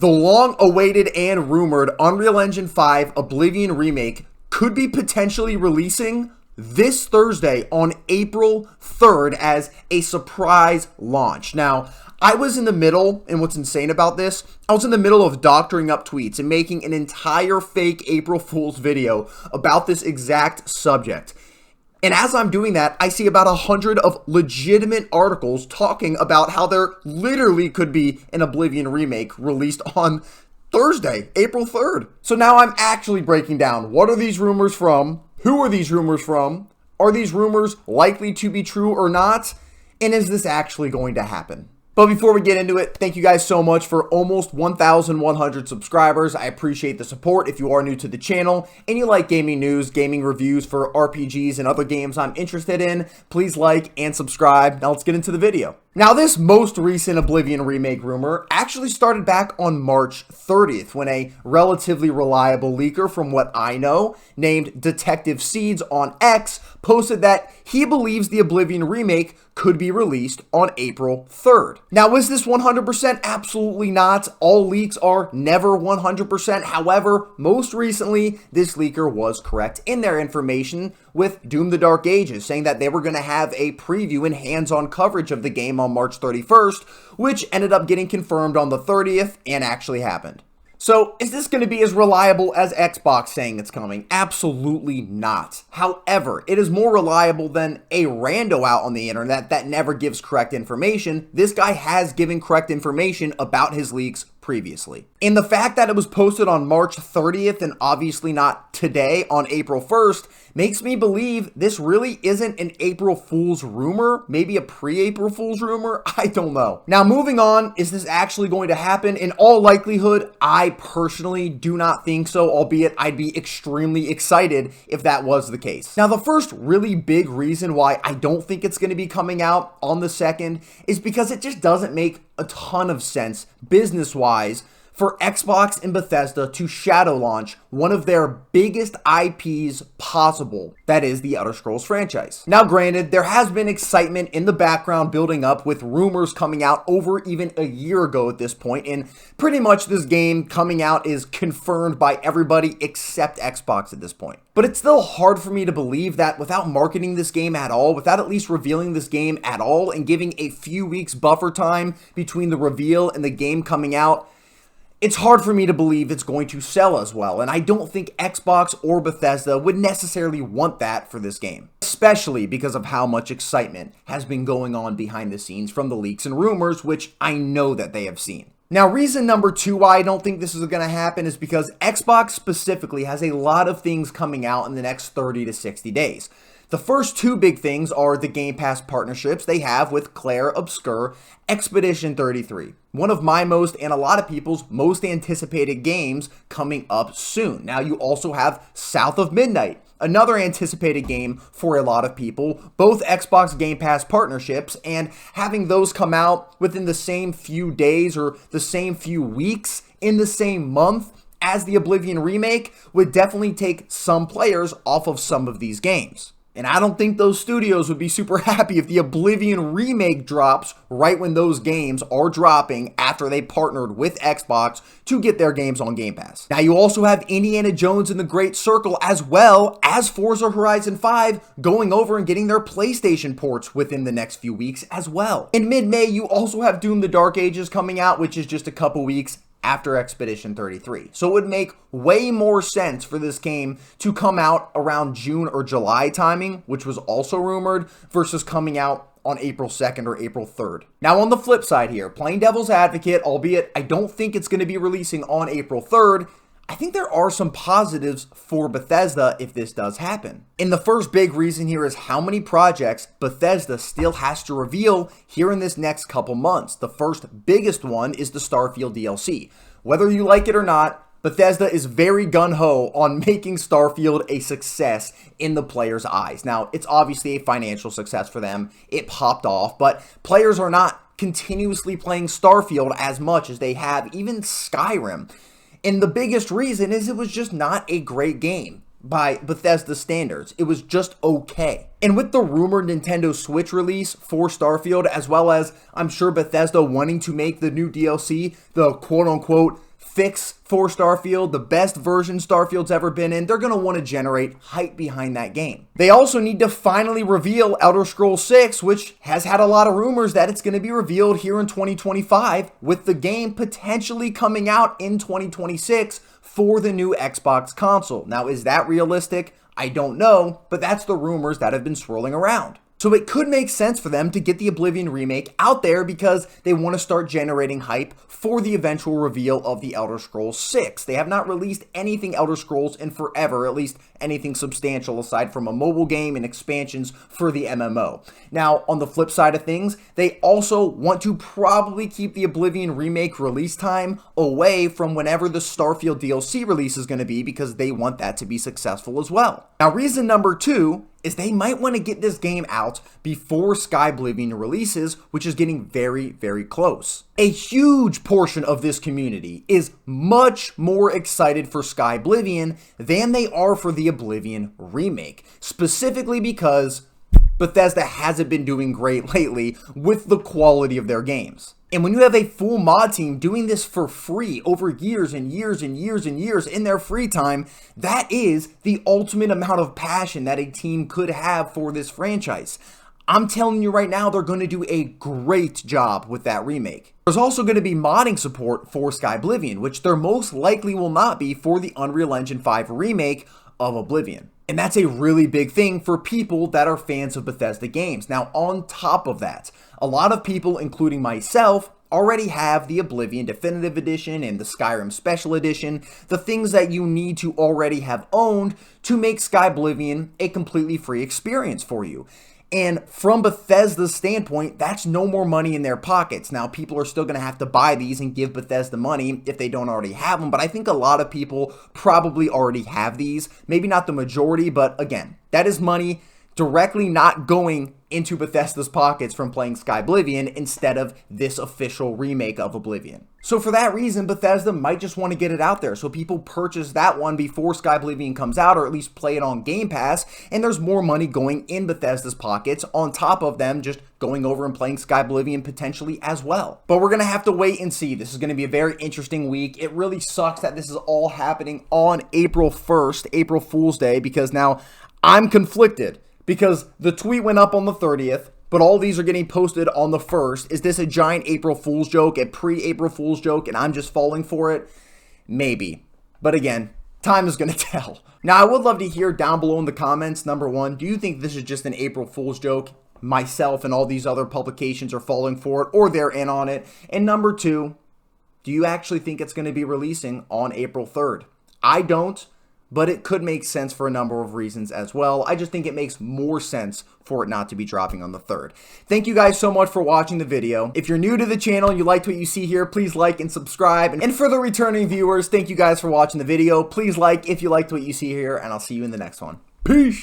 The long-awaited and rumored Unreal Engine 5 Oblivion Remake could be potentially releasing this Thursday on April 3rd as a surprise launch. Now, I was in the middle, and what's insane about this, I was in the middle of doctoring up tweets and making an entire fake April Fool's video about this exact subject. And as I'm doing that, I see about 100 of legitimate articles talking about how there literally could be an Oblivion remake released on Thursday, April 3rd. So now I'm actually breaking down, what are these rumors from? Who are these rumors from? Are these rumors likely to be true or not? And is this actually going to happen? But before we get into it, thank you guys so much for almost 1,100 subscribers. I appreciate the support if you are new to the channel and you like gaming news, gaming reviews for RPGs and other games I'm interested in. Please like and subscribe. Now let's get into the video. Now, this most recent Oblivion remake rumor actually started back on March 30th when a relatively reliable leaker from what I know, named Detective Seeds on X, posted that he believes the Oblivion remake could be released on April 3rd. Now, is this 100%? Absolutely not. All leaks are never 100%. However, most recently, this leaker was correct in their information with Doom the Dark Ages, saying that they were going to have a preview and hands-on coverage of the game on March 31st, which ended up getting confirmed on the 30th and actually happened. So, is this going to be as reliable as Xbox saying it's coming? Absolutely not. However, it is more reliable than a rando out on the internet that never gives correct information. This guy has given correct information about his leaks previously. And the fact that it was posted on March 30th and obviously not today on April 1st makes me believe this really isn't an April Fool's rumor, maybe a pre-April Fool's rumor, I don't know. Now moving on, is this actually going to happen? In all likelihood, I personally do not think so, albeit I'd be extremely excited if that was the case. Now the first really big reason why I don't think it's going to be coming out on the 2nd is because it just doesn't make a ton of sense business-wise for Xbox and Bethesda to shadow launch one of their biggest IPs possible, that is the Elder Scrolls franchise. Now granted, there has been excitement in the background building up with rumors coming out over even a year ago at this point, and pretty much this game coming out is confirmed by everybody except Xbox at this point. But it's still hard for me to believe that without marketing this game at all, without at least revealing this game at all, and giving a few weeks buffer time between the reveal and the game coming out, it's hard for me to believe it's going to sell as well, and I don't think Xbox or Bethesda would necessarily want that for this game, especially because of how much excitement has been going on behind the scenes from the leaks and rumors, which I know that they have seen. Now, reason number 2 why I don't think this is going to happen is because Xbox specifically has a lot of things coming out in the next 30 to 60 days. The first 2 big things are the Game Pass partnerships they have with Clair, Obscur, Edpedition 33. One of my most and a lot of people's most anticipated games coming up soon. Now you also have South of Midnight, another anticipated game for a lot of people, both Xbox Game Pass partnerships, and having those come out within the same few days or the same few weeks in the same month as the Oblivion remake would definitely take some players off of some of these games. And I don't think those studios would be super happy if the Oblivion remake drops right when those games are dropping after they partnered with Xbox to get their games on Game Pass. Now you also have Indiana Jones and the Great Circle as well as Forza Horizon 5 going over and getting their PlayStation ports within the next few weeks as well. In mid-May, you also have Doom the Dark Ages coming out, which is just a couple weeks after Edpedition 33. So it would make way more sense for this game to come out around June or July timing, which was also rumored, versus coming out on April 2nd or April 3rd. Now on the flip side here, playing devil's advocate, albeit I don't think it's going to be releasing on April 3rd, I think there are some positives for Bethesda if this does happen. And the first big reason here is how many projects Bethesda still has to reveal here in this next couple months. The first biggest one is the Starfield DLC. Whether you like it or not, Bethesda is very gung-ho on making Starfield a success in the players' eyes. Now, it's obviously a financial success for them. It popped off, but players are not continuously playing Starfield as much as they have even Skyrim. And the biggest reason is it was just not a great game by Bethesda standards. It was just okay. And with the rumored Nintendo Switch release for Starfield, as well as I'm sure Bethesda wanting to make the new DLC the quote-unquote fix for Starfield, the best version Starfield's ever been in. They're going to want to generate hype behind that game. They also need to finally reveal Elder Scrolls 6, which has had a lot of rumors that it's going to be revealed here in 2025, with the game potentially coming out in 2026 for the new Xbox console. Now, is that realistic? I don't know, but that's the rumors that have been swirling around. So it could make sense for them to get the Oblivion Remake out there because they want to start generating hype for the eventual reveal of the Elder Scrolls 6. They have not released anything Elder Scrolls in forever, at least anything substantial aside from a mobile game and expansions for the MMO. Now, on the flip side of things, they also want to probably keep the Oblivion Remake release time away from whenever the Starfield DLC release is going to be, because they want that to be successful as well. Now, reason number 2 is they might want to get this game out before Sky Oblivion releases, which is getting very, very close. A huge portion of this community is much more excited for Sky Oblivion than they are for the Oblivion Remake, specifically because Bethesda hasn't been doing great lately with the quality of their games. And when you have a full mod team doing this for free over years and years and years and years in their free time, that is the ultimate amount of passion that a team could have for this franchise. I'm telling you right now, they're going to do a great job with that remake. There's also going to be modding support for Sky Oblivion, which there most likely will not be for the Unreal Engine 5 remake of Oblivion. And that's a really big thing for people that are fans of Bethesda games. Now, on top of that, a lot of people, including myself, already have the Oblivion Definitive Edition and the Skyrim Special Edition, the things that you need to already have owned to make Sky Oblivion a completely free experience for you. And from Bethesda's standpoint, that's no more money in their pockets. Now, people are still going to have to buy these and give Bethesda money if they don't already have them, but I think a lot of people probably already have these. Maybe not the majority, but again, that is money directly not going into Bethesda's pockets from playing Sky Oblivion instead of this official remake of Oblivion. So for that reason, Bethesda might just want to get it out there so people purchase that one before Sky Oblivion comes out, or at least play it on Game Pass, and there's more money going in Bethesda's pockets on top of them just going over and playing Sky Oblivion potentially as well. But we're going to have to wait and see. This is going to be a very interesting week. It really sucks that this is all happening on April 1st, April Fool's Day, because now I'm conflicted. Because the tweet went up on the 30th, but all these are getting posted on the 1st. Is this a giant April Fool's joke, a pre-April Fool's joke, and I'm just falling for it? Maybe. But again, time is going to tell. Now, I would love to hear down below in the comments, number 1, do you think this is just an April Fool's joke? Myself and all these other publications are falling for it, or they're in on it. And number 2, do you actually think it's going to be releasing on April 3rd? I don't. But it could make sense for a number of reasons as well. I just think it makes more sense for it not to be dropping on the 3rd. Thank you guys so much for watching the video. If you're new to the channel and you liked what you see here, please like and subscribe. And for the returning viewers, thank you guys for watching the video. Please like if you liked what you see here, and I'll see you in the next one. Peace!